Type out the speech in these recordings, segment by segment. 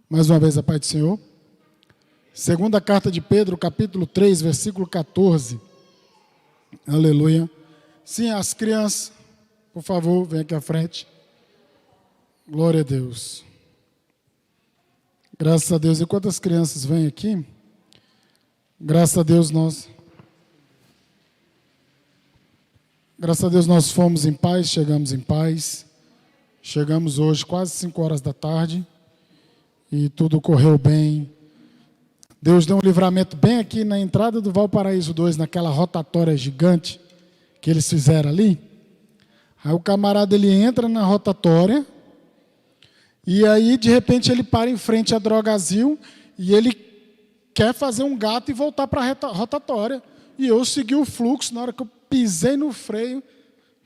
Mais uma vez a paz do Senhor. Segunda carta de Pedro, capítulo 3, versículo 14. Aleluia. Sim, as crianças, por favor, venham aqui à frente. Glória a Deus. Graças a Deus. Enquanto as crianças vêm aqui, graças a Deus nós fomos em paz, chegamos em paz. Chegamos hoje quase 5 horas da tarde e tudo correu bem. Deus deu um livramento bem aqui na entrada do Valparaíso 2, naquela rotatória gigante que eles fizeram ali. Aí o camarada ele entra na rotatória e aí de repente ele para em frente à Drogazil e ele quer fazer um gato e voltar para a rotatória. E eu segui o fluxo, na hora que eu pisei no freio,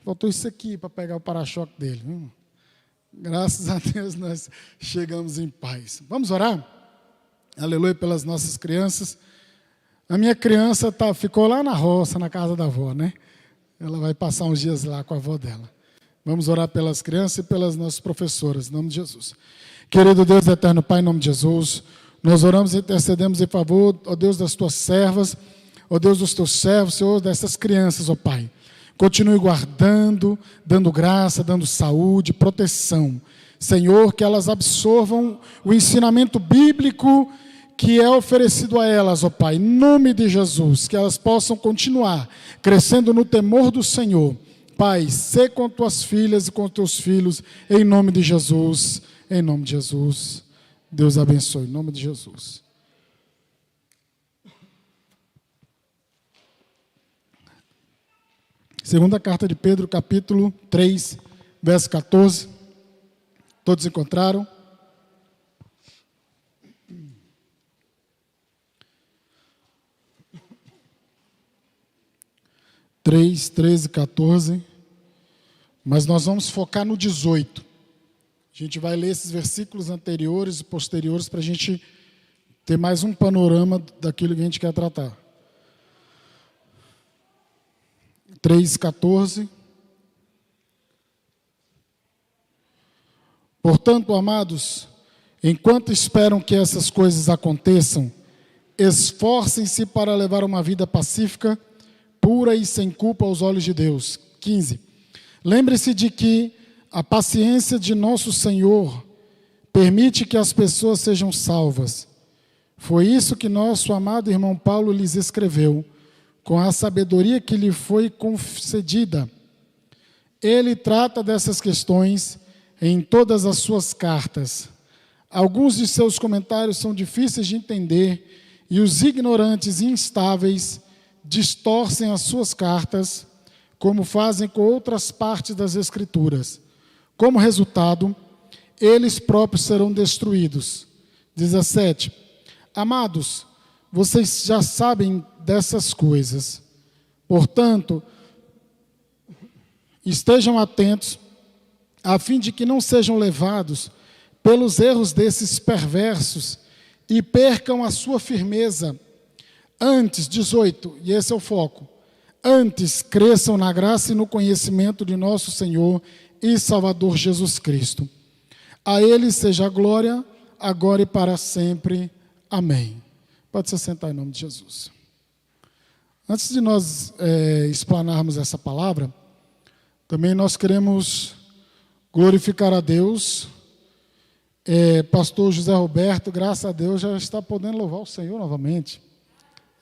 faltou isso aqui para pegar o para-choque dele. Graças a Deus nós chegamos em paz. Vamos orar? Aleluia pelas nossas crianças. A minha criança ficou lá na roça, na casa da avó, né? Ela vai passar uns dias lá com a avó dela. Vamos orar pelas crianças e pelas nossas professoras, em nome de Jesus. Querido Deus eterno Pai, em nome de Jesus, nós oramos e intercedemos em favor, ó Deus, das tuas servas, ó Deus dos teus servos, Senhor, dessas crianças, ó Pai. Continue guardando, dando graça, dando saúde, proteção. Senhor, que elas absorvam o ensinamento bíblico que é oferecido a elas, ó Pai, em nome de Jesus, que elas possam continuar crescendo no temor do Senhor. Pai, sê com tuas filhas e com teus filhos, em nome de Jesus, em nome de Jesus. Deus abençoe, em nome de Jesus. Segunda carta de Pedro, capítulo 3, verso 14. Todos encontraram? 3, 13, 14. Mas nós vamos focar no 18. A gente vai ler esses versículos anteriores e posteriores para a gente ter mais um panorama daquilo que a gente quer tratar. 3, 14. Portanto, amados, enquanto esperam que essas coisas aconteçam, esforcem-se para levar uma vida pacífica, pura e sem culpa aos olhos de Deus. 15. Lembre-se de que a paciência de nosso Senhor permite que as pessoas sejam salvas. Foi isso que nosso amado irmão Paulo lhes escreveu, com a sabedoria que lhe foi concedida. Ele trata dessas questões em todas as suas cartas. Alguns de seus comentários são difíceis de entender e os ignorantes e instáveis distorcem as suas cartas, como fazem com outras partes das Escrituras. Como resultado, eles próprios serão destruídos. 17. Amados, vocês já sabem dessas coisas. Portanto, estejam atentos, a fim de que não sejam levados pelos erros desses perversos e percam a sua firmeza. Antes, 18, e esse é o foco, antes cresçam na graça e no conhecimento de nosso Senhor e Salvador Jesus Cristo. A Ele seja a glória, agora e para sempre. Amém. Pode se sentar em nome de Jesus. Antes de nós explanarmos essa palavra, também nós queremos glorificar a Deus. Pastor José Roberto, graças a Deus, já está podendo louvar o Senhor novamente.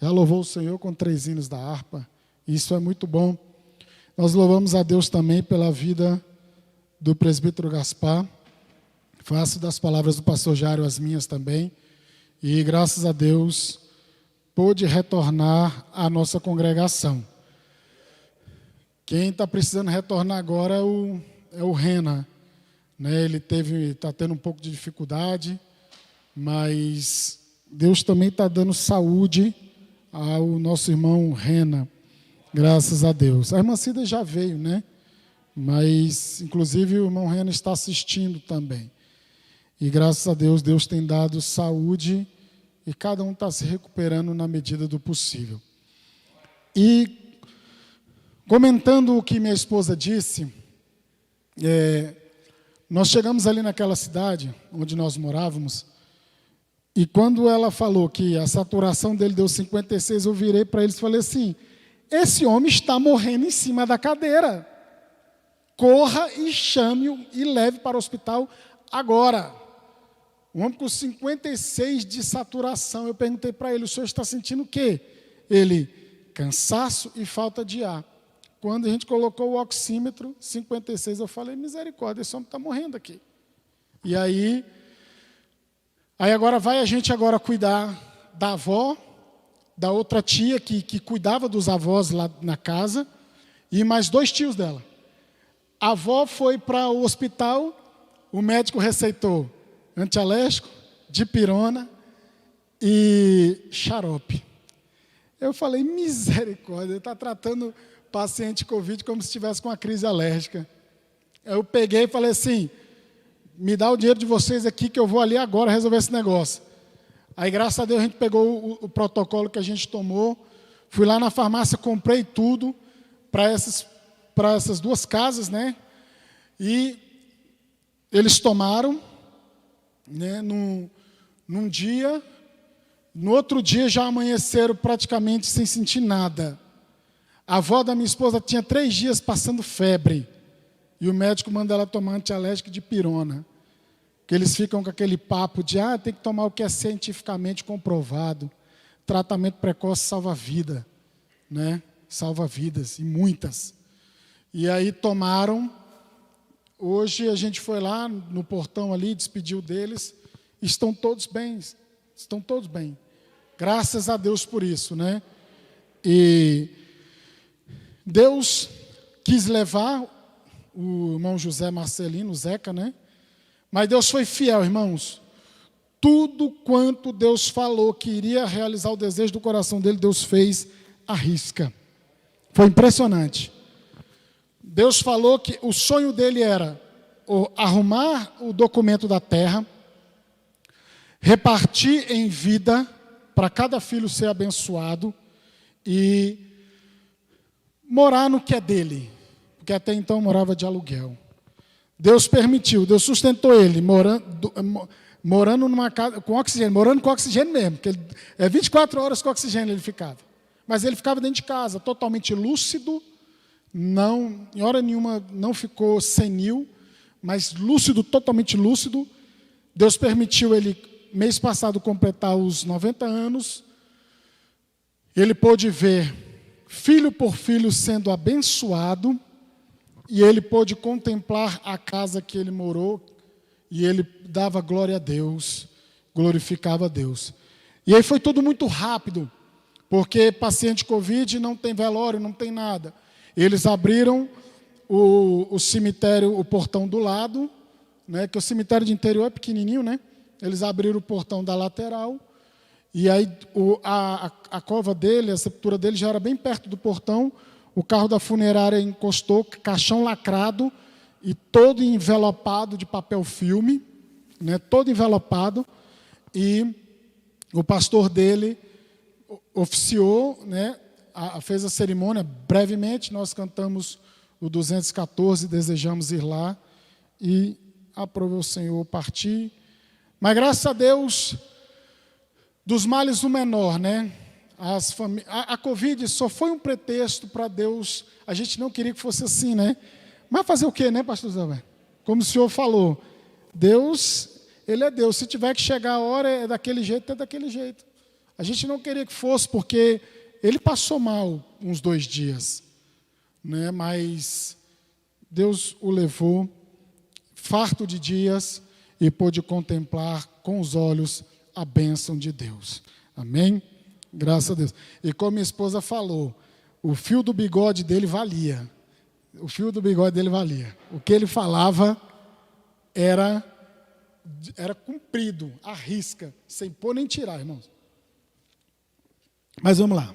Já louvou o Senhor com 3 hinos da harpa. Isso é muito bom. Nós louvamos a Deus também pela vida do presbítero Gaspar. Faço das palavras do pastor Jário as minhas também. E graças a Deus pôde retornar à nossa congregação. Quem está precisando retornar agora é o Rena. Né? Ele está tendo um pouco de dificuldade, mas Deus também está dando saúde ao nosso irmão Rena. Graças a Deus. A irmã Cida já veio, né? Mas, inclusive, o irmão Rena está assistindo também. E graças a Deus, Deus tem dado saúde e cada um está se recuperando na medida do possível. E, comentando o que minha esposa disse, nós chegamos ali naquela cidade onde nós morávamos E quando ela falou que a saturação dele deu 56, eu virei para eles e falei assim: esse homem está morrendo em cima da cadeira. Corra e chame-o e leve para o hospital agora. Um homem com 56 de saturação. Eu perguntei para ele: o senhor está sentindo o quê? Ele: cansaço e falta de ar. Quando a gente colocou o oxímetro, 56, eu falei: misericórdia, esse homem está morrendo aqui. E aí agora vai a gente agora cuidar da avó, da outra tia que cuidava dos avós lá na casa, e mais 2 tios dela. A avó foi para o hospital, o médico receitou antialérgico, dipirona e xarope. Eu falei: misericórdia, ele está tratando paciente Covid como se estivesse com uma crise alérgica. Eu peguei e falei assim: me dá o dinheiro de vocês aqui que eu vou ali agora resolver esse negócio. Aí, graças a Deus, a gente pegou o protocolo que a gente tomou, fui lá na farmácia, comprei tudo para essas 2 casas, né? E eles tomaram, né, num dia, no outro dia já amanheceram praticamente sem sentir nada. A avó da minha esposa tinha 3 dias passando febre, e o médico manda ela tomar antialérgico de dipirona. Que eles ficam com aquele papo de: tem que tomar o que é cientificamente comprovado. Tratamento precoce salva vida, né? Salva vidas, e muitas. E aí tomaram. Hoje a gente foi lá no portão ali, despediu deles. Estão todos bem, estão todos bem. Graças a Deus por isso, né? E Deus quis levar o irmão José Marcelino, o Zeca, né? Mas Deus foi fiel, irmãos. Tudo quanto Deus falou que iria realizar o desejo do coração dele, Deus fez à risca. Foi impressionante. Deus falou que o sonho dele era arrumar o documento da terra, repartir em vida para cada filho ser abençoado e morar no que é dele, porque até então morava de aluguel. Deus permitiu, Deus sustentou ele, morando numa casa com oxigênio, morando com oxigênio mesmo, porque 24 horas com oxigênio ele ficava. Mas ele ficava dentro de casa, totalmente lúcido, não, em hora nenhuma não ficou senil, mas lúcido, totalmente lúcido. Deus permitiu ele, mês passado, completar os 90 anos. Ele pôde ver filho por filho sendo abençoado, e ele pôde contemplar a casa que ele morou, e ele dava glória a Deus, glorificava a Deus. E aí foi tudo muito rápido, porque paciente Covid não tem velório, não tem nada. Eles abriram o cemitério, o portão do lado, né, que o cemitério de interior é pequenininho, né? Eles abriram o portão da lateral, e aí a cova dele, a sepultura dele já era bem perto do portão. O carro da funerária encostou, caixão lacrado e todo envelopado de papel filme, né, todo envelopado, e o pastor dele oficiou, né, fez a cerimônia brevemente. Nós cantamos o 214, desejamos ir lá, e aprove o Senhor partir. Mas graças a Deus, dos males o menor, né? A Covid só foi um pretexto para Deus. A gente não queria que fosse assim, né? Mas fazer o quê, né, pastor Zé? Como o senhor falou, Deus, Ele é Deus. Se tiver que chegar a hora, é daquele jeito, é daquele jeito. A gente não queria que fosse, porque Ele passou mal uns 2 dias, né? Mas Deus o levou farto de dias e pôde contemplar com os olhos a bênção de Deus. Amém? Graças a Deus. E como minha esposa falou, o fio do bigode dele valia. O fio do bigode dele valia. O que ele falava era cumprido, à risca, sem pôr nem tirar, irmãos. Mas vamos lá.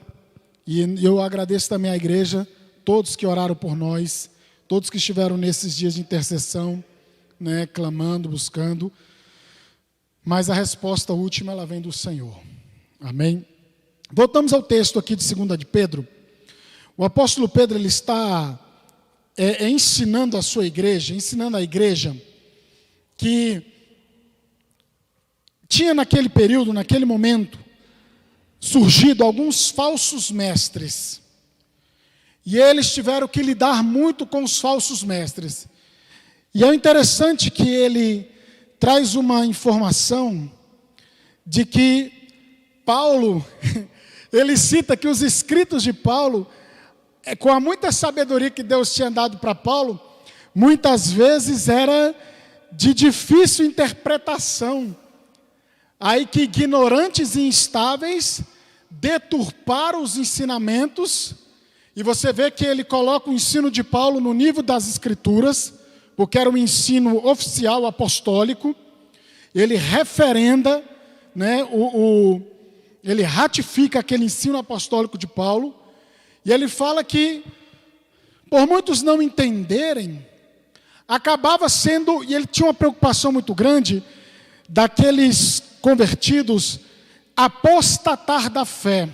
E eu agradeço também à igreja, todos que oraram por nós, todos que estiveram nesses dias de intercessão, né, clamando, buscando. Mas a resposta última, ela vem do Senhor. Amém? Voltamos ao texto aqui de 2 de Pedro. O apóstolo Pedro, ele está ensinando a sua igreja, ensinando a igreja que tinha naquele período, naquele momento, surgido alguns falsos mestres. E eles tiveram que lidar muito com os falsos mestres. E é interessante que ele traz uma informação de que Paulo, ele cita que os escritos de Paulo, com a muita sabedoria que Deus tinha dado para Paulo, muitas vezes era de difícil interpretação. Aí que ignorantes e instáveis deturparam os ensinamentos, e você vê que ele coloca o ensino de Paulo no nível das Escrituras, porque era um ensino oficial apostólico. Ele referenda, né, ele ratifica aquele ensino apostólico de Paulo, e ele fala que, por muitos não entenderem, acabava sendo, e ele tinha uma preocupação muito grande, daqueles convertidos apostatar da fé.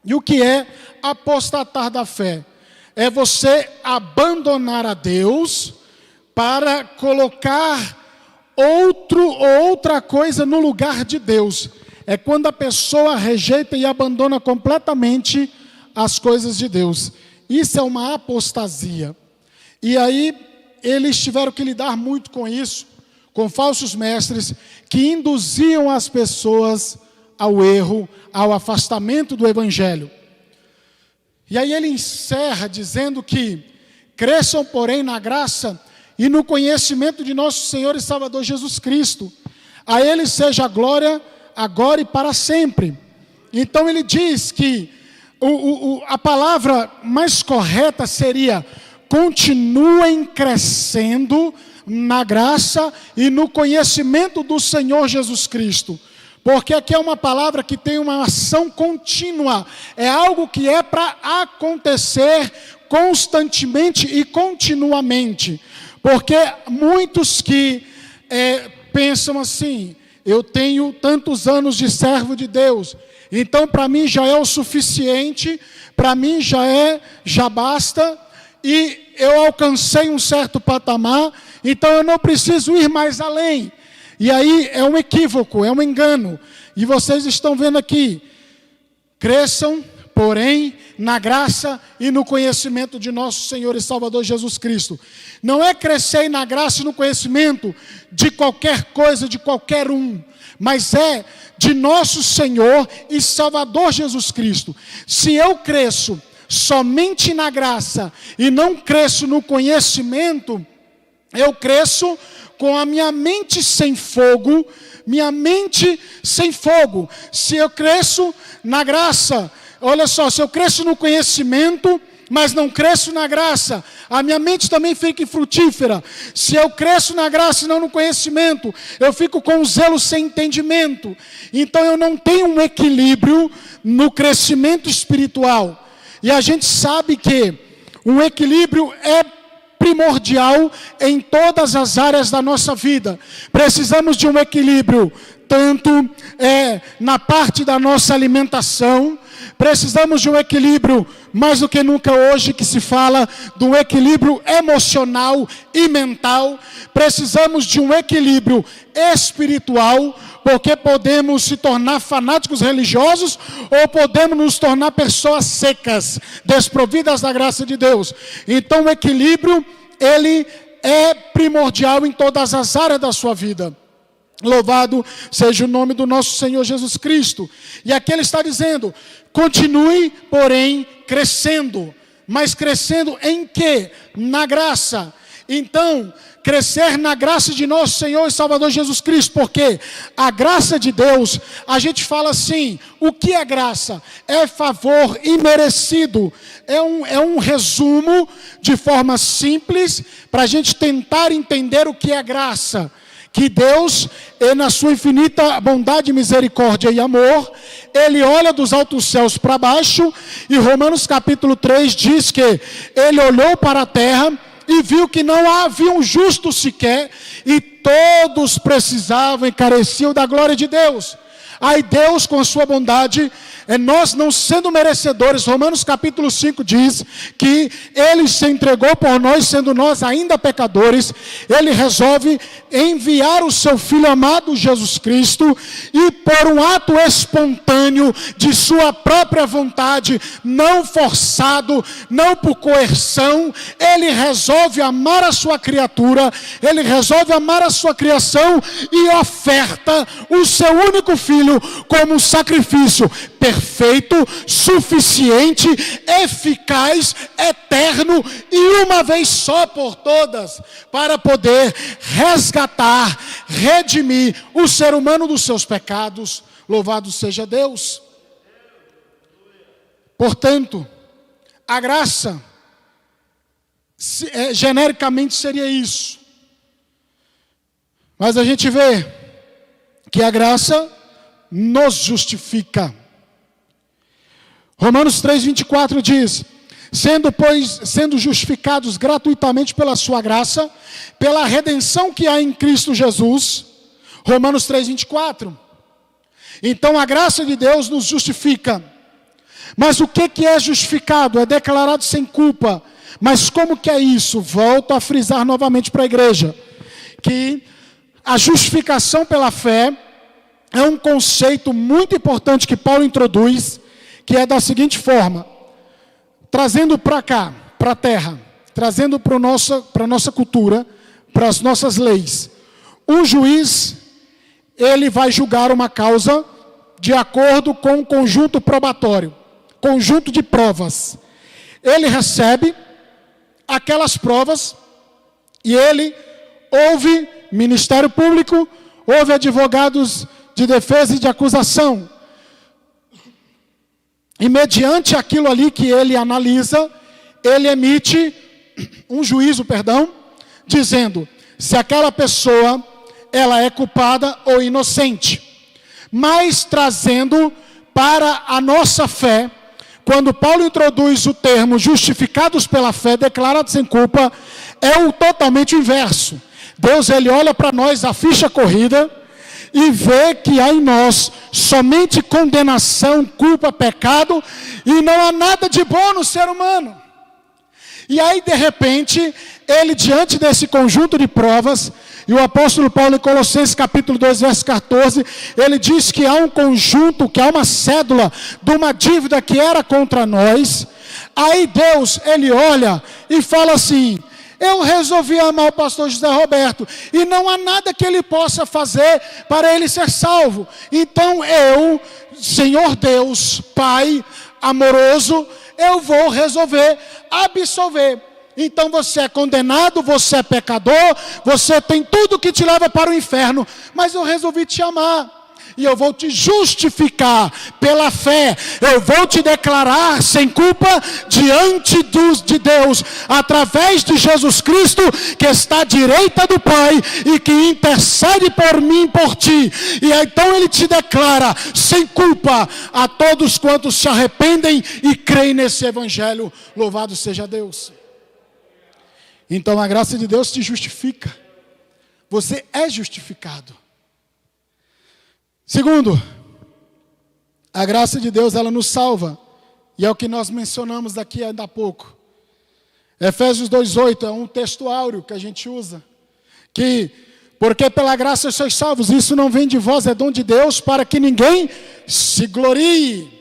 E o que é apostatar da fé? É você abandonar a Deus para colocar outra coisa no lugar de Deus. É quando a pessoa rejeita e abandona completamente as coisas de Deus. Isso é uma apostasia. E aí eles tiveram que lidar muito com isso, com falsos mestres que induziam as pessoas ao erro, ao afastamento do Evangelho. E aí ele encerra dizendo que cresçam, porém, na graça e no conhecimento de nosso Senhor e Salvador Jesus Cristo. A Ele seja a glória, agora e para sempre. Então ele diz que a palavra mais correta seria: continuem crescendo na graça e no conhecimento do Senhor Jesus Cristo. Porque aqui é uma palavra que tem uma ação contínua. É algo que é para acontecer constantemente e continuamente. Porque muitos que pensam assim: eu tenho tantos anos de servo de Deus, então para mim já é o suficiente, para mim já basta, e eu alcancei um certo patamar, então eu não preciso ir mais além. E aí é um equívoco, é um engano. E vocês estão vendo aqui: cresçam, porém, na graça e no conhecimento de nosso Senhor e Salvador Jesus Cristo. Não é crescer na graça e no conhecimento de qualquer coisa, de qualquer um, mas é de nosso Senhor e Salvador Jesus Cristo. Se eu cresço somente na graça e não cresço no conhecimento, eu cresço com a minha mente sem fogo, Se eu cresço na graça, olha só, se eu cresço no conhecimento, mas não cresço na graça, a minha mente também fica infrutífera. Se eu cresço na graça e não no conhecimento, eu fico com o zelo sem entendimento. Então eu não tenho um equilíbrio no crescimento espiritual. E a gente sabe que um equilíbrio é primordial em todas as áreas da nossa vida. Precisamos de um equilíbrio, tanto na parte da nossa alimentação. Precisamos de um equilíbrio, mais do que nunca hoje, que se fala de um equilíbrio emocional e mental. Precisamos de um equilíbrio espiritual, porque podemos se tornar fanáticos religiosos ou podemos nos tornar pessoas secas, desprovidas da graça de Deus. Então o equilíbrio, ele é primordial em todas as áreas da sua vida. Louvado seja o nome do nosso Senhor Jesus Cristo. E aqui ele está dizendo: continue, porém, crescendo. Mas crescendo em quê? Na graça. Então, crescer na graça de nosso Senhor e Salvador Jesus Cristo. Porque a graça de Deus, a gente fala assim: o que é graça? É favor imerecido. É um resumo de forma simples para a gente tentar entender o que é graça. Que Deus, na sua infinita bondade, misericórdia e amor, Ele olha dos altos céus para baixo, e Romanos capítulo 3 diz que Ele olhou para a terra e viu que não havia um justo sequer, e todos precisavam e careciam da glória de Deus. Aí Deus, com a sua bondade, nós não sendo merecedores, Romanos capítulo 5 diz que Ele se entregou por nós, sendo nós ainda pecadores. Ele resolve enviar o seu Filho amado Jesus Cristo, e por um ato espontâneo de sua própria vontade, não forçado, não por coerção, Ele resolve amar a sua criatura, Ele resolve amar a sua criação e oferta o seu único Filho como sacrifício perfeito, suficiente, eficaz, eterno e uma vez só por todas, para poder resgatar, redimir o ser humano dos seus pecados. Louvado seja Deus. Portanto, a graça genericamente seria isso. Mas a gente vê que a graça nos justifica. Romanos 3:24 diz: sendo justificados gratuitamente pela sua graça, pela redenção que há em Cristo Jesus. Romanos 3:24. Então a graça de Deus nos justifica. Mas o que é justificado? É declarado sem culpa. Mas como que é isso? Volto a frisar novamente para a igreja, que a justificação pela fé é um conceito muito importante que Paulo introduz, que é da seguinte forma: trazendo para cá, para a terra, trazendo para a nossa cultura, para as nossas leis. Um juiz, ele vai julgar uma causa de acordo com um conjunto probatório, conjunto de provas. Ele recebe aquelas provas e ele ouve Ministério Público, ouve advogados de defesa e de acusação. E mediante aquilo ali que ele analisa, ele emite um juízo, dizendo se aquela pessoa ela é culpada ou inocente. Mas trazendo para a nossa fé, quando Paulo introduz o termo justificados pela fé, declarados sem culpa, é o totalmente inverso. Deus, ele olha para nós a ficha corrida e vê que há em nós somente condenação, culpa, pecado, e não há nada de bom no ser humano. E aí, de repente, ele, diante desse conjunto de provas, e o apóstolo Paulo, em Colossenses capítulo 2, verso 14, ele diz que há um conjunto, que há uma cédula de uma dívida que era contra nós. Aí Deus, ele olha e fala assim: eu resolvi amar o pastor José Roberto, e não há nada que ele possa fazer para ele ser salvo. Então eu, Senhor Deus, Pai amoroso, eu vou resolver absolver. Então você é condenado, você é pecador, você tem tudo que te leva para o inferno, mas eu resolvi te amar. E eu vou te justificar pela fé. Eu vou te declarar sem culpa diante de Deus, através de Jesus Cristo, que está à direita do Pai e que intercede por mim e por ti. E então ele te declara sem culpa a todos quantos se arrependem e creem nesse evangelho. Louvado seja Deus. Então a graça de Deus te justifica. Você é justificado. Segundo, a graça de Deus, ela nos salva. E é o que nós mencionamos aqui ainda há pouco. Efésios 2:8 é um texto áureo que a gente usa. Que, porque pela graça sois salvos, isso não vem de vós, é dom de Deus, para que ninguém se glorie.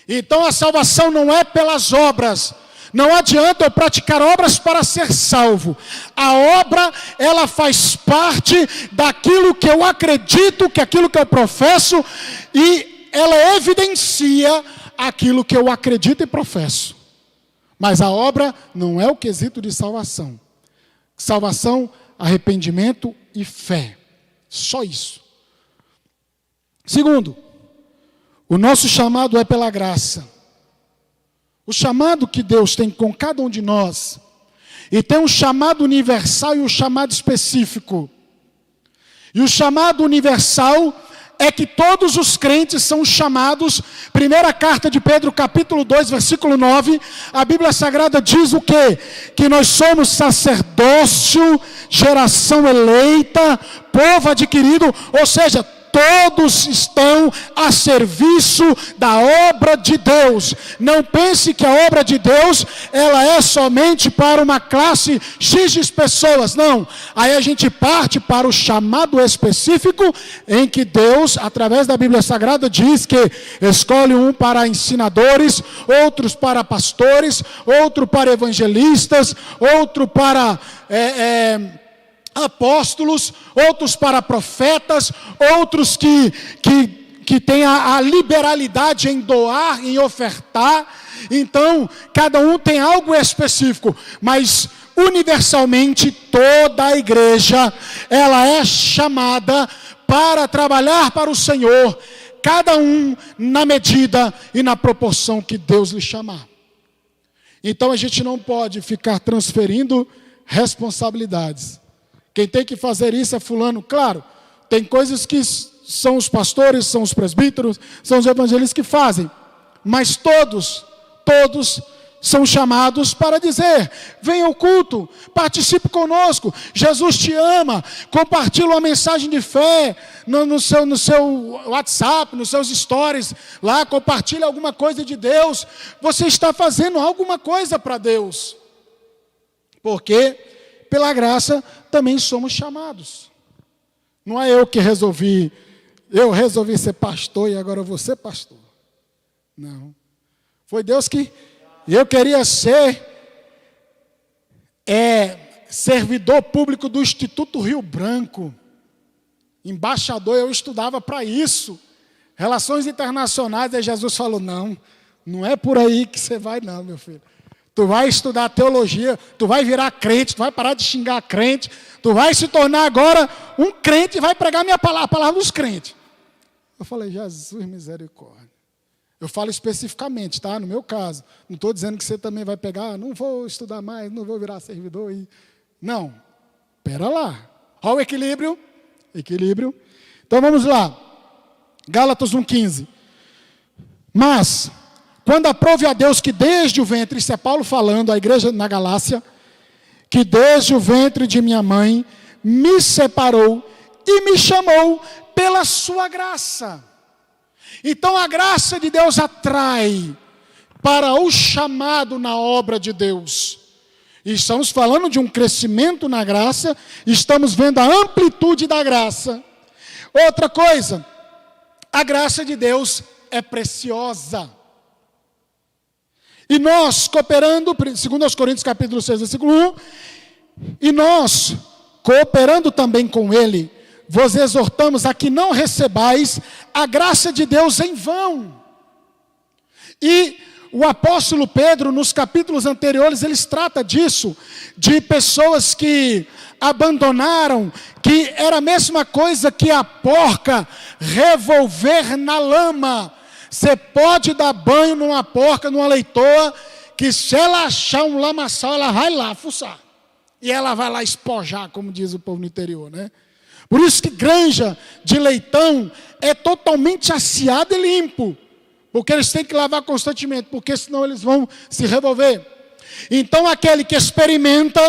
Então a salvação não é pelas obras. Não adianta eu praticar obras para ser salvo. A obra, ela faz parte daquilo que eu acredito, que aquilo que eu professo, e ela evidencia aquilo que eu acredito e professo. Mas a obra não é o quesito de salvação. Salvação, arrependimento e fé. Só isso. Segundo, o nosso chamado é pela graça. O chamado que Deus tem com cada um de nós, e tem um chamado universal e um chamado específico. E o chamado universal é que todos os crentes são chamados. Primeira carta de Pedro, capítulo 2, versículo 9, a Bíblia Sagrada diz o quê? Que nós somos sacerdócio, geração eleita, povo adquirido, ou seja, Todos estão a serviço da obra de Deus. Não pense que a obra de Deus, ela é somente para uma classe X de pessoas. Não. Aí a gente parte para o chamado específico, em que Deus, através da Bíblia Sagrada, diz que escolhe um para ensinadores, outros para pastores, outro para evangelistas, outro para apóstolos, outros para profetas, outros que têm a liberalidade em doar, em ofertar. Então, cada um tem algo específico, mas universalmente toda a igreja, ela é chamada para trabalhar para o Senhor, cada um na medida e na proporção que Deus lhe chamar. Então a gente não pode ficar transferindo responsabilidades. Quem tem que fazer isso é fulano. Claro, tem coisas que são os pastores, são os presbíteros, são os evangelistas que fazem. Mas todos são chamados para dizer: venha ao culto, participe conosco, Jesus te ama, compartilhe uma mensagem de fé no seu WhatsApp, nos seus stories, lá compartilhe alguma coisa de Deus. Você está fazendo alguma coisa para Deus, porque pela graça também somos chamados. Não é eu que resolvi ser pastor e agora eu vou ser pastor. Não, foi Deus que... Eu queria ser servidor público do Instituto Rio Branco, embaixador. Eu estudava para isso, relações internacionais. Aí Jesus falou: não é por aí que você vai não, meu filho. Tu vai estudar teologia, tu vai virar crente, tu vai parar de xingar crente, tu vai se tornar agora um crente e vai pregar a palavra dos crentes. Eu falei: Jesus, misericórdia. Eu falo especificamente, tá? No meu caso. Não estou dizendo que você também vai pegar, não vou estudar mais, não vou virar servidor. Não, espera lá. Olha o equilíbrio. Então vamos lá. Gálatas 1,15. Mas, quando aprove a Deus que desde o ventre, isso é Paulo falando, a igreja na Galácia, que desde o ventre de minha mãe me separou e me chamou pela sua graça. Então a graça de Deus atrai para o chamado na obra de Deus. E estamos falando de um crescimento na graça, estamos vendo a amplitude da graça. Outra coisa, a graça de Deus é preciosa. E nós, cooperando, segundo aos Coríntios capítulo 6, versículo 1, e nós, cooperando também com Ele, vos exortamos a que não recebais a graça de Deus em vão. E o apóstolo Pedro, nos capítulos anteriores, ele trata disso, de pessoas que abandonaram, que era a mesma coisa que a porca revolver na lama. Você pode dar banho numa porca, numa leitoa, que se ela achar um lamaçal, ela vai lá fuçar. E ela vai lá espojar, como diz o povo no interior, né? Por isso que granja de leitão é totalmente aciado e limpo. Porque eles têm que lavar constantemente, porque senão eles vão se revolver. Então aquele que experimenta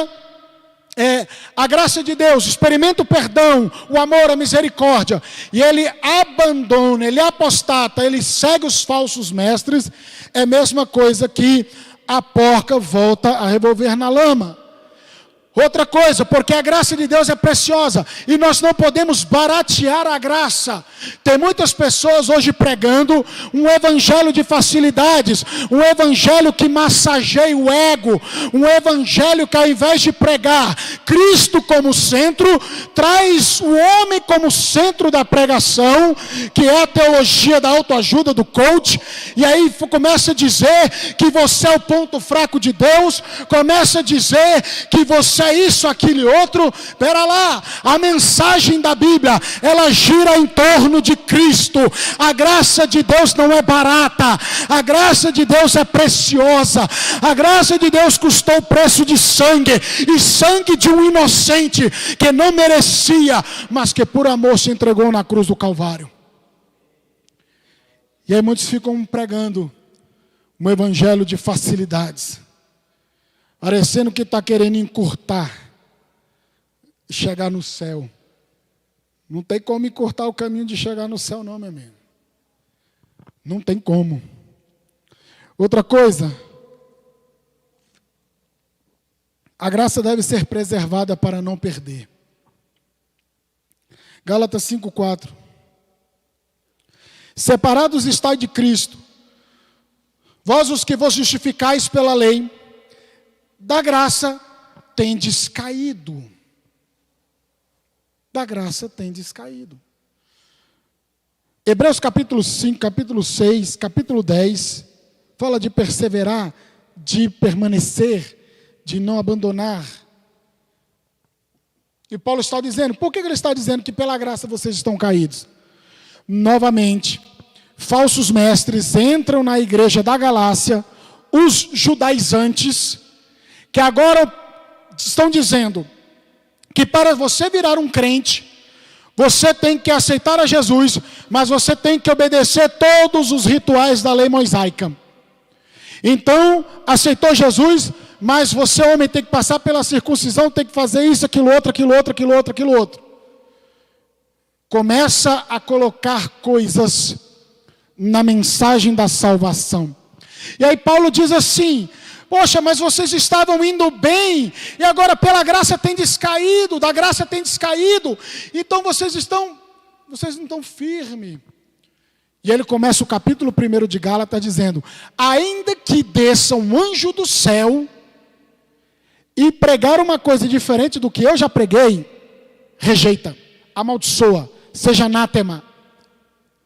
a graça de Deus, experimenta o perdão, o amor, a misericórdia, e ele abandona, ele apostata, ele segue os falsos mestres, é a mesma coisa que a porca volta a revolver na lama. Outra coisa, porque a graça de Deus é preciosa e nós não podemos baratear a graça. Tem muitas pessoas hoje pregando um evangelho de facilidades, um evangelho que massageia o ego, um evangelho que ao invés de pregar Cristo como centro, traz o homem como centro da pregação, que é a teologia da autoajuda, do coach, e aí começa a dizer que você é o ponto fraco de Deus, começa a dizer que você é isso, aquilo e outro. Pera lá, a mensagem da Bíblia, ela gira em torno de Cristo. A graça de Deus não é barata, a graça de Deus é preciosa, a graça de Deus custou o preço de sangue, e sangue de um inocente que não merecia, mas que por amor se entregou na cruz do Calvário. E aí muitos ficam pregando um evangelho de facilidades, parecendo que está querendo encurtar e chegar no céu. Não tem como encurtar o caminho de chegar no céu, não, meu amigo. Não tem como. Outra coisa, a graça deve ser preservada para não perder. Gálatas 5:4. Separados estáis de Cristo, vós os que vos justificais pela lei, da graça tendes caído. Da graça tendes caído. Hebreus capítulo 5, capítulo 6, capítulo 10, fala de perseverar, de permanecer, de não abandonar. E Paulo está dizendo, por que ele está dizendo que pela graça vocês estão caídos? Novamente, falsos mestres entram na igreja da Galácia, os judaizantes, que agora estão dizendo que para você virar um crente, você tem que aceitar a Jesus, mas você tem que obedecer todos os rituais da lei mosaica. Então, aceitou Jesus, mas você, homem, tem que passar pela circuncisão, tem que fazer isso, aquilo outro. Começa a colocar coisas na mensagem da salvação. E aí Paulo diz assim, poxa, mas vocês estavam indo bem, e agora pela graça tem descaído, da graça tem descaído, então vocês não estão firmes. E ele começa o capítulo 1 de Gálatas dizendo, ainda que desça um anjo do céu, e pregar uma coisa diferente do que eu já preguei, rejeita, amaldiçoa, seja anátema,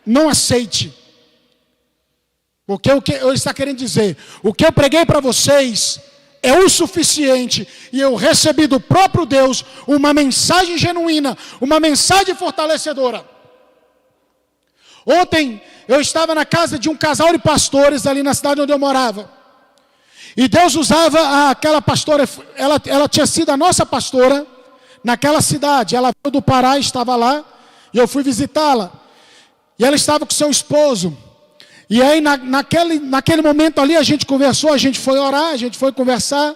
não aceite. Porque o que eu está querendo dizer, o que eu preguei para vocês é o suficiente, e eu recebi do próprio Deus uma mensagem genuína, uma mensagem fortalecedora. Ontem eu estava na casa de um casal de pastores ali na cidade onde eu morava. E Deus usava aquela pastora, ela tinha sido a nossa pastora naquela cidade. Ela veio do Pará, estava lá, e eu fui visitá-la. E ela estava com seu esposo. E aí naquele momento ali a gente conversou, a gente foi orar, a gente foi conversar.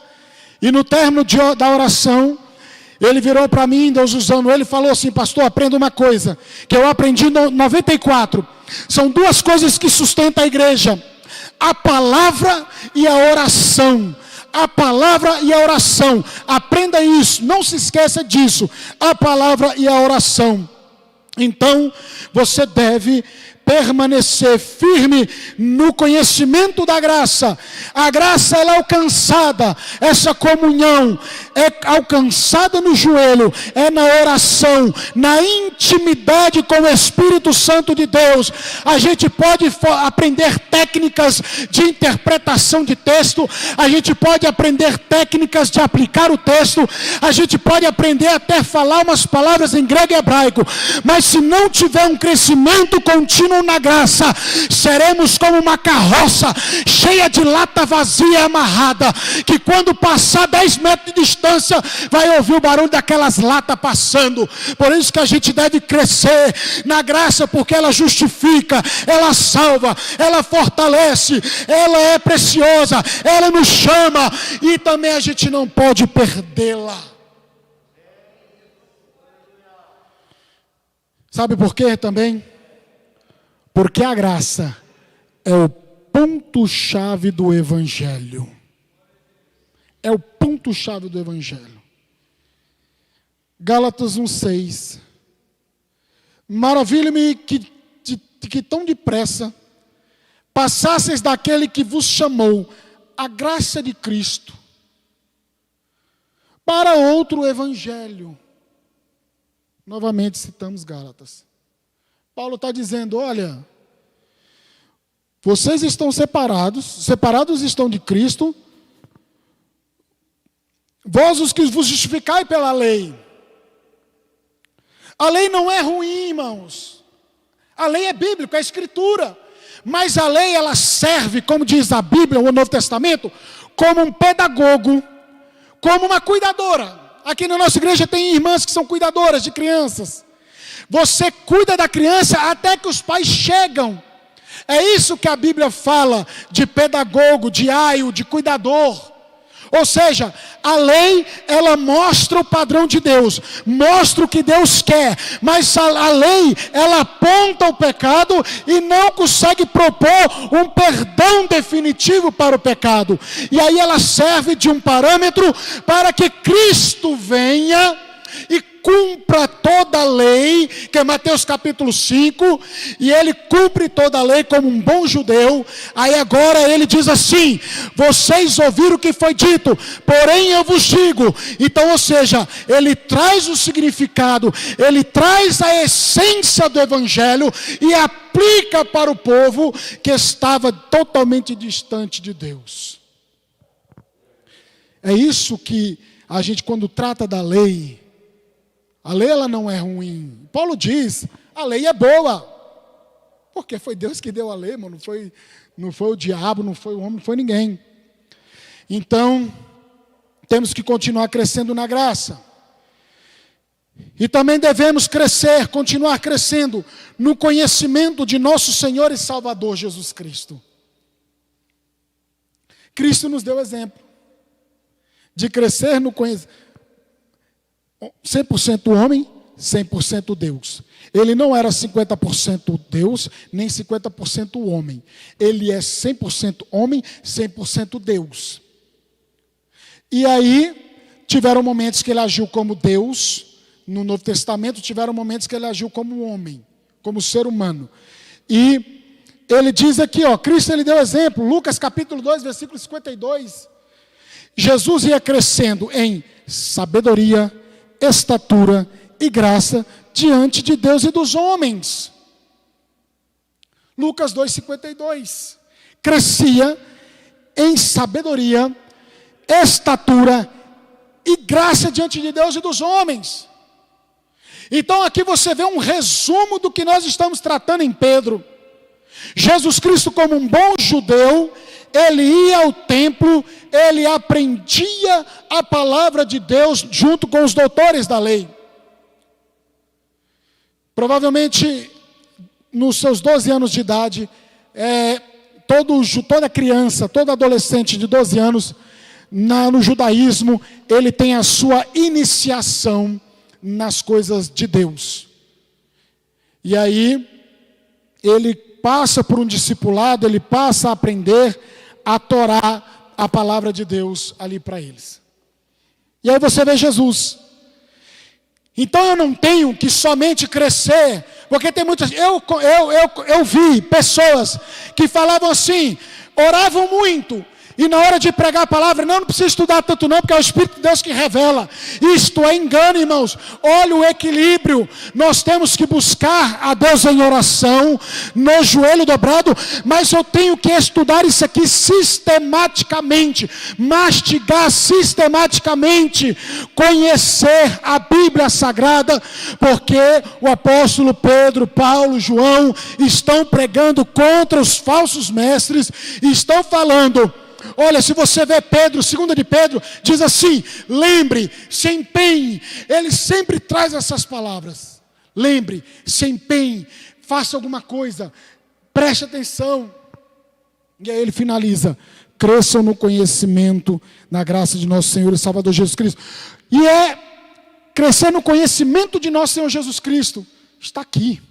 E no término da oração, ele virou para mim, Deus usando ele, falou assim, pastor, aprenda uma coisa, que eu aprendi em 94. São duas coisas que sustentam a igreja. A palavra e a oração. A palavra e a oração. Aprenda isso, não se esqueça disso. A palavra e a oração. Então, você deve permanecer firme no conhecimento da graça. A graça ela é alcançada, essa comunhão é alcançada no joelho, é na oração, na intimidade com o Espírito Santo de Deus. A gente pode aprender técnicas de interpretação de texto, a gente pode aprender técnicas de aplicar o texto, a gente pode aprender até falar umas palavras em grego e hebraico, mas se não tiver um crescimento contínuo na graça, seremos como uma carroça cheia de lata vazia e amarrada, que quando passar 10 metros de distância, vai ouvir o barulho daquelas latas passando. Por isso que a gente deve crescer na graça, porque ela justifica, ela salva, ela fortalece, ela é preciosa, ela nos chama, e também a gente não pode perdê-la. Sabe por quê também? Porque a graça é o ponto-chave do Evangelho. É o ponto-chave do Evangelho. Gálatas 1,6. Maravilha-me que tão depressa passasseis daquele que vos chamou a graça de Cristo para outro Evangelho. Novamente citamos Gálatas. Paulo está dizendo, olha, vocês estão separados estão de Cristo, vós os que vos justificai pela lei. A lei não é ruim, irmãos. A lei é bíblica, é escritura. Mas a lei, ela serve, como diz a Bíblia, o Novo Testamento, como um pedagogo, como uma cuidadora. Aqui na nossa igreja tem irmãs que são cuidadoras de crianças. Você cuida da criança até que os pais chegam. É isso que a Bíblia fala de pedagogo, de aio, de cuidador. Ou seja, a lei, ela mostra o padrão de Deus, mostra o que Deus quer, mas a lei, ela aponta o pecado e não consegue propor um perdão definitivo para o pecado. E aí ela serve de um parâmetro para que Cristo venha e cumpra toda a lei, que é Mateus capítulo 5, e ele cumpre toda a lei como um bom judeu. Aí agora ele diz assim: vocês ouviram o que foi dito, porém eu vos digo. Então, ou seja, ele traz o significado, ele traz a essência do evangelho e aplica para o povo que estava totalmente distante de Deus. É isso que a gente, quando trata da lei, a lei, ela não é ruim. Paulo diz, a lei é boa. Porque foi Deus que deu a lei, mano. Não foi o diabo, não foi o homem, não foi ninguém. Então, temos que continuar crescendo na graça. E também devemos crescer, continuar crescendo no conhecimento de nosso Senhor e Salvador Jesus Cristo. Cristo nos deu exemplo de crescer no conhecimento. 100% homem, 100% Deus. Ele não era 50% Deus, nem 50% homem. Ele é 100% homem, 100% Deus. E aí, tiveram momentos que ele agiu como Deus. No Novo Testamento, tiveram momentos que ele agiu como homem, como ser humano. E ele diz aqui, Cristo, ele deu exemplo. Lucas capítulo 2, versículo 52. Jesus ia crescendo em sabedoria, estatura e graça diante de Deus e dos homens. Lucas 2,52. Crescia em sabedoria, estatura e graça diante de Deus e dos homens. Então aqui você vê um resumo do que nós estamos tratando em Pedro. Jesus Cristo, como um bom judeu, ele ia ao templo, ele aprendia a palavra de Deus junto com os doutores da lei. Provavelmente, nos seus 12 anos de idade, toda criança, todo adolescente de 12 anos, no judaísmo, ele tem a sua iniciação nas coisas de Deus. E aí, ele passa por um discipulado, ele passa a aprender a Torá, a palavra de Deus ali para eles. E aí você vê Jesus. Então eu não tenho que somente crescer, porque tem muitas. Eu vi pessoas que falavam assim, oravam muito, e na hora de pregar a palavra, não precisa estudar tanto não, porque é o Espírito de Deus que revela. Isto é engano, irmãos. Olha o equilíbrio. Nós temos que buscar a Deus em oração, no joelho dobrado, mas eu tenho que estudar isso aqui sistematicamente, mastigar sistematicamente, conhecer a Bíblia Sagrada, porque o apóstolo Pedro, Paulo, João estão pregando contra os falsos mestres, e estão falando. Olha, se você vê Pedro, 2 de Pedro, diz assim: lembre, se empenhe. Ele sempre traz essas palavras. Lembre, se empenhe, faça alguma coisa, preste atenção. E aí ele finaliza: cresçam no conhecimento, na graça de nosso Senhor e Salvador Jesus Cristo. E crescer no conhecimento de nosso Senhor Jesus Cristo está aqui.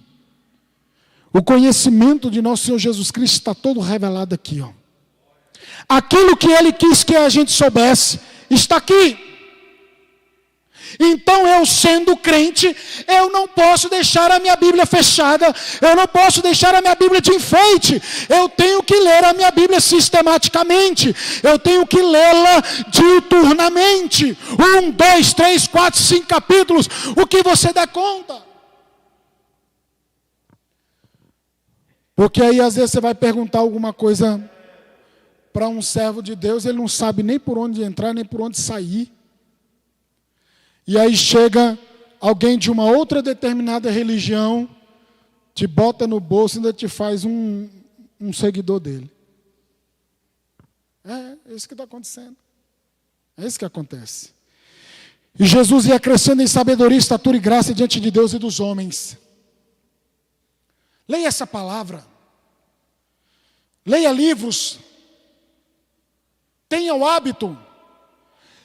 O conhecimento de nosso Senhor Jesus Cristo está todo revelado aqui, Aquilo que Ele quis que a gente soubesse, está aqui. Então eu, sendo crente, eu não posso deixar a minha Bíblia fechada, eu não posso deixar a minha Bíblia de enfeite, eu tenho que ler a minha Bíblia sistematicamente, eu tenho que lê-la diuturnamente, 1, 2, 3, 4, 5 capítulos, o que você der conta. Porque aí às vezes você vai perguntar alguma coisa para um servo de Deus, ele não sabe nem por onde entrar, nem por onde sair. E aí chega alguém de uma outra determinada religião, te bota no bolso e ainda te faz um seguidor dele. É isso que está acontecendo. É isso que acontece. E Jesus ia crescendo em sabedoria, estatura e graça diante de Deus e dos homens. Leia essa palavra. Leia livros. Tenha o hábito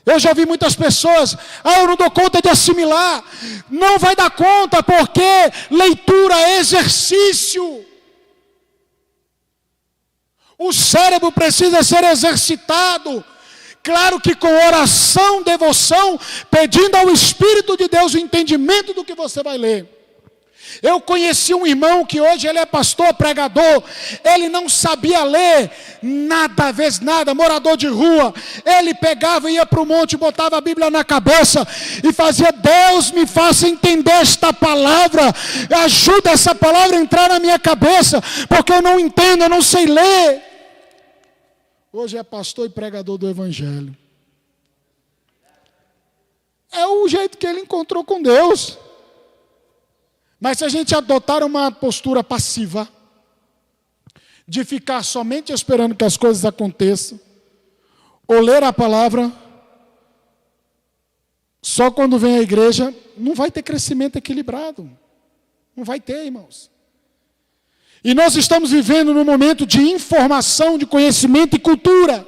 Eu já vi muitas pessoas, eu não dou conta de assimilar. Não vai dar conta, porque leitura é exercício. O cérebro precisa ser exercitado. Claro que com oração, devoção, pedindo ao Espírito de Deus o entendimento do que você vai ler. Eu conheci um irmão que hoje ele é pastor, pregador. Ele não sabia ler nada, vez nada, morador de rua. Ele pegava e ia para o monte, botava a Bíblia na cabeça e fazia: Deus, me faça entender esta palavra, ajuda essa palavra a entrar na minha cabeça, porque eu não entendo, eu não sei ler. Hoje é pastor e pregador do Evangelho. É o jeito que ele encontrou com Deus. Mas se a gente adotar uma postura passiva, de ficar somente esperando que as coisas aconteçam, ou ler a palavra, só quando vem a igreja, não vai ter crescimento equilibrado. Não vai ter, irmãos. E nós estamos vivendo num momento de informação, de conhecimento e cultura.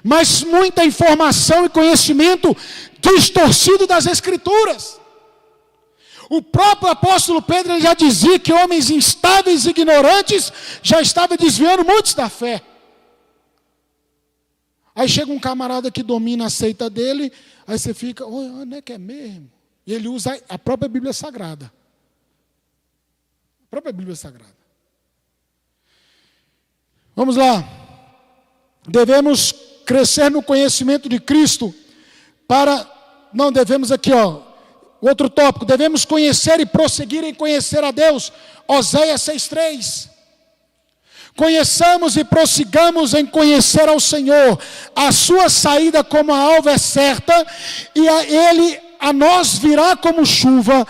Mas muita informação e conhecimento distorcido das Escrituras. O próprio apóstolo Pedro já dizia que homens instáveis e ignorantes já estavam desviando muitos da fé. Aí chega um camarada que domina a seita dele, aí você fica: não é que é mesmo? E ele usa a própria Bíblia Sagrada. A própria Bíblia Sagrada. Vamos lá. Devemos crescer no conhecimento de Cristo devemos aqui, outro tópico, devemos conhecer e prosseguir em conhecer a Deus. Oséias 6:3. Conheçamos e prossigamos em conhecer ao Senhor. A sua saída como a alva é certa, e Ele a nós virá como chuva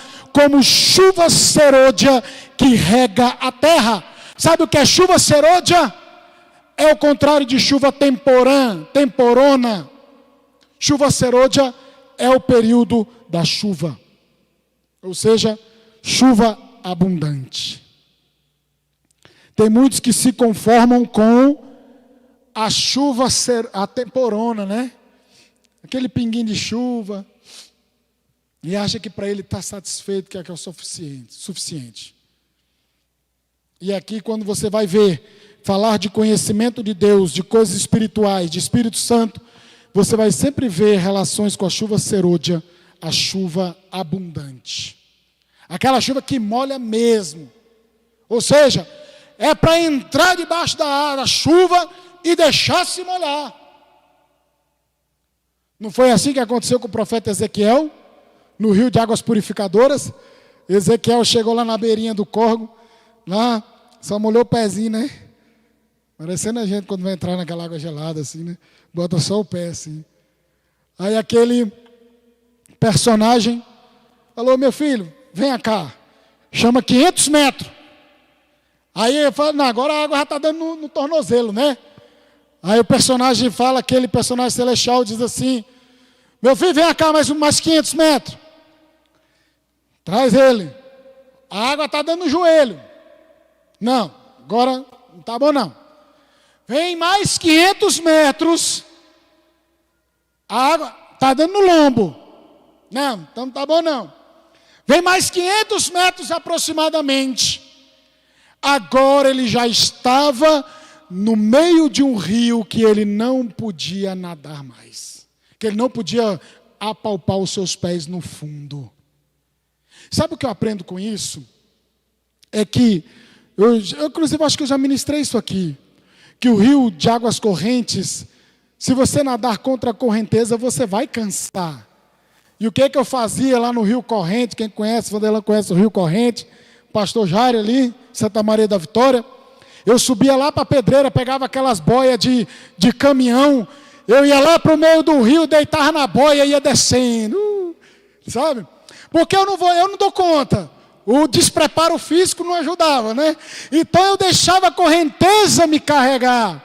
serôdia que rega a terra. Sabe o que é chuva serôdia? É o contrário de chuva temporona. Chuva serôdia é o período da chuva. Ou seja, chuva abundante. Tem muitos que se conformam com a chuva, a temporona, né? Aquele pinguinho de chuva. E acha que para ele está satisfeito, que é o suficiente. E aqui, quando você vai falar de conhecimento de Deus, de coisas espirituais, de Espírito Santo, você vai sempre ver relações com a chuva serôdia, a chuva abundante. Aquela chuva que molha mesmo. Ou seja, é para entrar debaixo da chuva e deixar se molhar. Não foi assim que aconteceu com o profeta Ezequiel, no rio de águas purificadoras? Ezequiel chegou lá na beirinha do córrego, lá, só molhou o pezinho, né? Parecendo a gente quando vai entrar naquela água gelada, assim, né? Bota só o pé, assim. Aí aquele personagem falou: meu filho, venha cá, chama 500 metros. Aí ele fala: não, agora a água já está dando no tornozelo, né? Aí o personagem fala, aquele personagem celestial diz assim: meu filho, venha cá mais 500 metros. Traz ele. A água está dando no joelho. Não, agora não está bom não. Vem mais 500 metros. A água está dando no lombo. Não, então não está bom não. Vem mais 500 metros aproximadamente. Agora ele já estava no meio de um rio que ele não podia nadar mais. Que ele não podia apalpar os seus pés no fundo. Sabe o que eu aprendo com isso? É que, eu inclusive acho que eu já ministrei isso aqui, que o rio de águas correntes, se você nadar contra a correnteza, você vai cansar. E o que eu fazia lá no Rio Corrente, quem conhece, Vanderlan conhece o Rio Corrente, pastor Jair ali, Santa Maria da Vitória, eu subia lá para a pedreira, pegava aquelas boias de caminhão, eu ia lá para o meio do rio, deitava na boia e ia descendo, sabe? Porque eu não dou conta, o despreparo físico não ajudava, né? Então eu deixava a correnteza me carregar.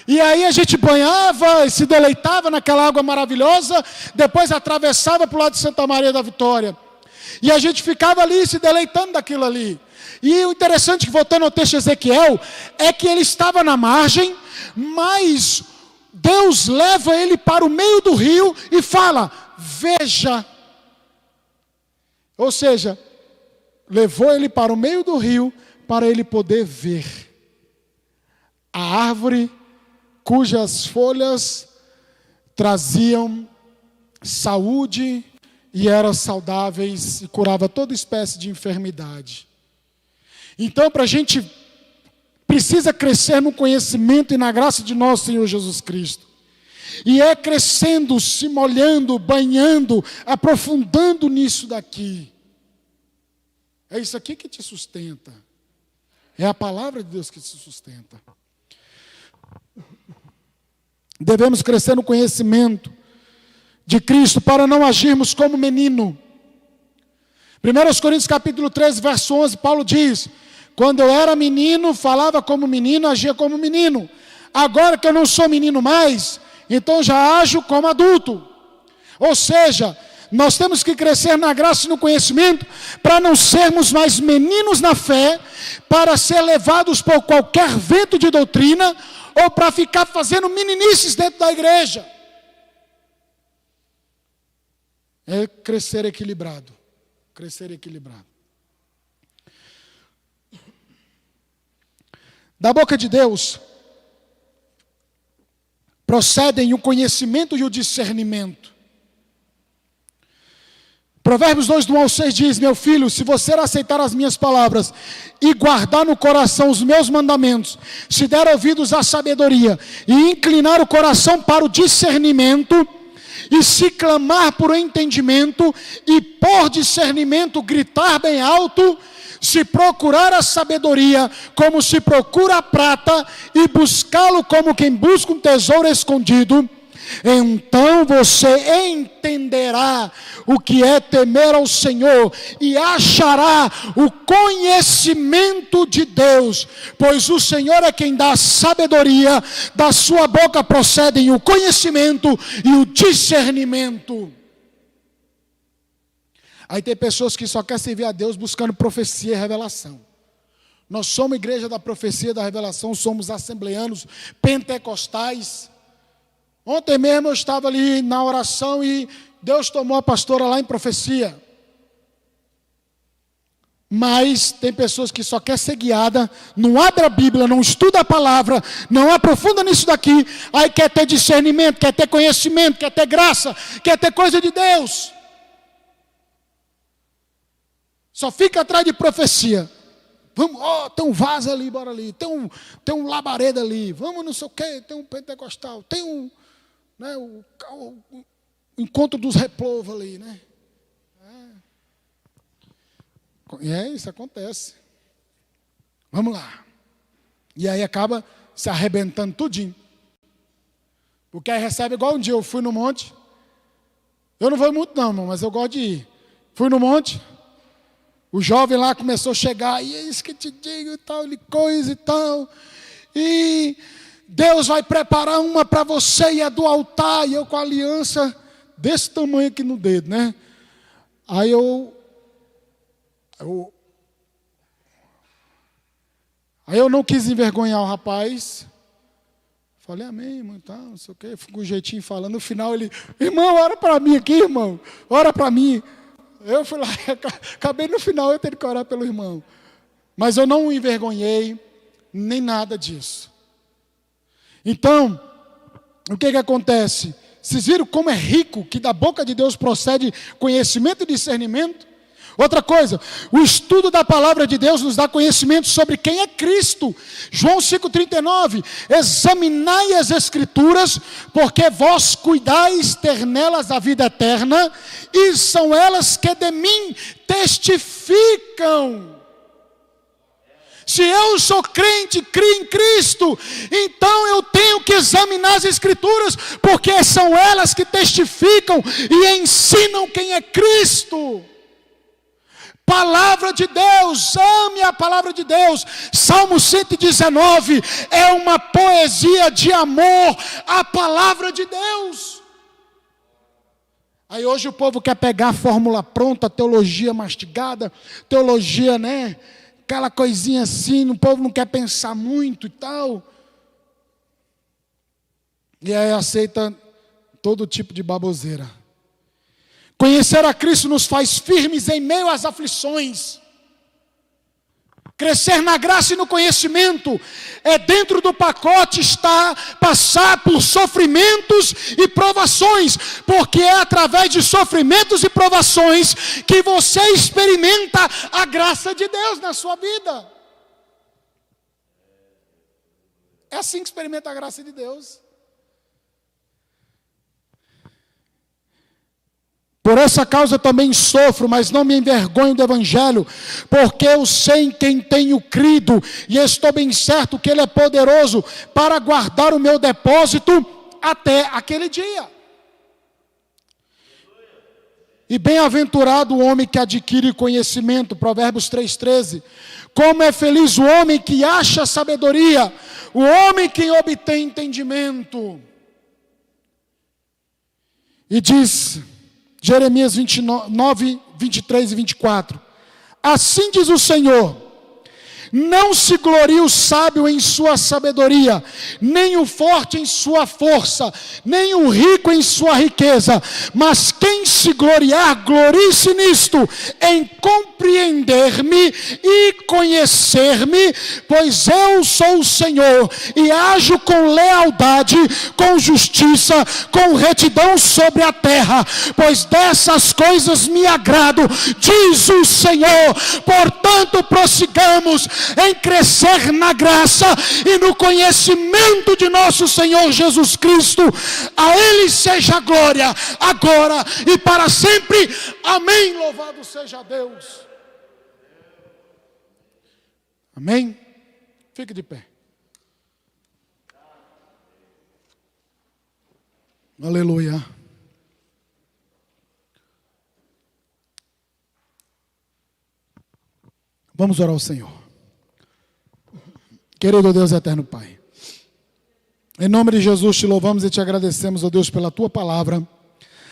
E aí a gente banhava e se deleitava naquela água maravilhosa, depois atravessava para o lado de Santa Maria da Vitória. E a gente ficava ali se deleitando daquilo ali. E o interessante, voltando ao texto de Ezequiel, é que ele estava na margem, mas Deus leva ele para o meio do rio e fala: veja. Ou seja, levou ele para o meio do rio para ele poder ver a árvore cujas folhas traziam saúde e eram saudáveis e curava toda espécie de enfermidade. Então, para a gente precisa crescer no conhecimento e na graça de nosso Senhor Jesus Cristo. E é crescendo, se molhando, banhando, aprofundando nisso daqui. É isso aqui que te sustenta. É a palavra de Deus que te sustenta. Devemos crescer no conhecimento de Cristo para não agirmos como menino. 1 Coríntios capítulo 13, verso 11, Paulo diz: quando eu era menino, falava como menino, agia como menino. Agora que eu não sou menino mais, então já ajo como adulto. Ou seja, nós temos que crescer na graça e no conhecimento para não sermos mais meninos na fé, para ser levados por qualquer vento de doutrina ou para ficar fazendo meninices dentro da igreja. É crescer equilibrado. Crescer equilibrado. Da boca de Deus procedem o conhecimento e o discernimento. Provérbios 2, do 1 ao 6 diz: meu filho, se você aceitar as minhas palavras e guardar no coração os meus mandamentos, se der ouvidos à sabedoria e inclinar o coração para o discernimento, e se clamar por entendimento e por discernimento gritar bem alto, se procurar a sabedoria como se procura a prata e buscá-lo como quem busca um tesouro escondido, então você entenderá o que é temer ao Senhor e achará o conhecimento de Deus, pois o Senhor é quem dá sabedoria, da sua boca procedem o conhecimento e o discernimento. Aí tem pessoas que só querem servir a Deus buscando profecia e revelação. Nós somos igreja da profecia e da revelação, somos assembleanos, pentecostais. Ontem mesmo eu estava ali na oração e Deus tomou a pastora lá em profecia. Mas tem pessoas que só querem ser guiada, não abre a Bíblia, não estuda a palavra, não aprofunda nisso daqui, aí quer ter discernimento, quer ter conhecimento, quer ter graça, quer ter coisa de Deus. Só fica atrás de profecia. Vamos, tem um vaso ali, bora ali. Tem um labareda ali. Vamos não sei o quê, tem um pentecostal. Tem um, né, o encontro dos replovos ali, né? Isso acontece. Vamos lá. E aí acaba se arrebentando tudinho. Porque aí recebe igual um dia eu fui no monte. Eu não vou muito não, irmão, mas eu gosto de ir. Fui no monte. O jovem lá começou a chegar, e é isso que te digo e tal, e coisa e tal. E Deus vai preparar uma para você, e é do altar, e eu com a aliança desse tamanho aqui no dedo, né? Aí aí eu não quis envergonhar o rapaz. Falei, amém, irmão, tá, não sei o quê. Fui com um jeitinho falando. No final ele, irmão, ora para mim aqui, irmão. Ora para mim. Eu fui lá, acabei no final eu tendo que orar pelo irmão. Mas eu não o envergonhei, nem nada disso. Então, o que acontece? Vocês viram como é rico, que da boca de Deus procede conhecimento e discernimento? Outra coisa, o estudo da palavra de Deus nos dá conhecimento sobre quem é Cristo. João 5,39, examinai as Escrituras, porque vós cuidais ter nelas a vida eterna, e são elas que de mim testificam. Se eu sou crente, crio em Cristo, então eu tenho que examinar as Escrituras, porque são elas que testificam e ensinam quem é Cristo. Palavra de Deus, ame a palavra de Deus. Salmo 119 é uma poesia de amor à palavra de Deus. Aí hoje o povo quer pegar a fórmula pronta, teologia mastigada, teologia, né? Aquela coisinha assim, o povo não quer pensar muito e tal. E aí aceita todo tipo de baboseira. Conhecer a Cristo nos faz firmes em meio às aflições. Crescer na graça e no conhecimento é dentro do pacote está passar por sofrimentos e provações, porque é através de sofrimentos e provações que você experimenta a graça de Deus na sua vida. É assim que experimenta a graça de Deus. Por essa causa também sofro, mas não me envergonho do Evangelho, porque eu sei em quem tenho crido, e estou bem certo que Ele é poderoso para guardar o meu depósito até aquele dia. E bem-aventurado o homem que adquire conhecimento, Provérbios 3,13. Como é feliz o homem que acha sabedoria, o homem que obtém entendimento. E diz Jeremias 29, 23 e 24. Assim diz o Senhor: não se glorie o sábio em sua sabedoria, nem o forte em sua força, nem o rico em sua riqueza, mas quem se gloriar, glorie-se nisto, em compreender-me e conhecer-me, pois eu sou o Senhor, e ajo com lealdade, com justiça, com retidão sobre a terra, pois dessas coisas me agrado, diz o Senhor. Portanto, prossigamos em crescer na graça e no conhecimento de nosso Senhor Jesus Cristo. A Ele seja a glória, agora e para sempre. Amém. Louvado seja Deus. Amém. Fique de pé. Aleluia. Vamos orar ao Senhor. Querido Deus eterno Pai, em nome de Jesus te louvamos e te agradecemos, ó Deus, pela tua palavra,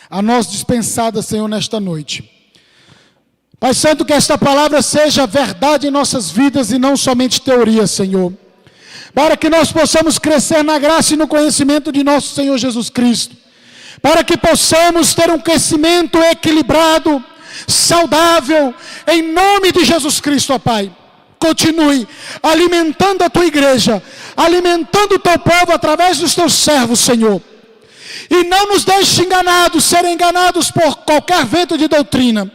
a nós dispensada, Senhor, nesta noite. Pai Santo, que esta palavra seja verdade em nossas vidas e não somente teoria, Senhor, para que nós possamos crescer na graça e no conhecimento de nosso Senhor Jesus Cristo, para que possamos ter um crescimento equilibrado, saudável, em nome de Jesus Cristo, ó Pai. Continue alimentando a tua igreja, alimentando o teu povo através dos teus servos, Senhor. E não nos deixe ser enganados por qualquer vento de doutrina.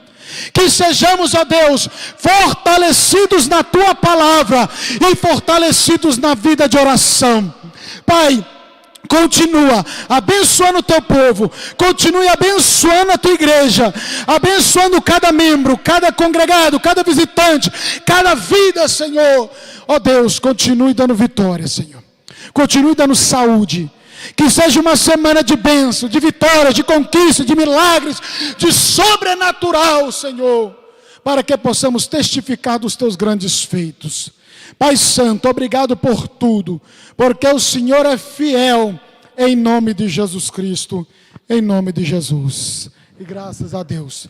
Que sejamos, ó Deus, fortalecidos na tua palavra e fortalecidos na vida de oração. Pai, continua abençoando o teu povo, continue abençoando a tua igreja, abençoando cada membro, cada congregado, cada visitante, cada vida, Senhor. Ó Deus, continue dando vitória, Senhor, continue dando saúde, que seja uma semana de bênção, de vitória, de conquista, de milagres, de sobrenatural, Senhor, para que possamos testificar dos teus grandes feitos. Pai Santo, obrigado por tudo, porque o Senhor é fiel, em nome de Jesus Cristo, em nome de Jesus. E graças a Deus.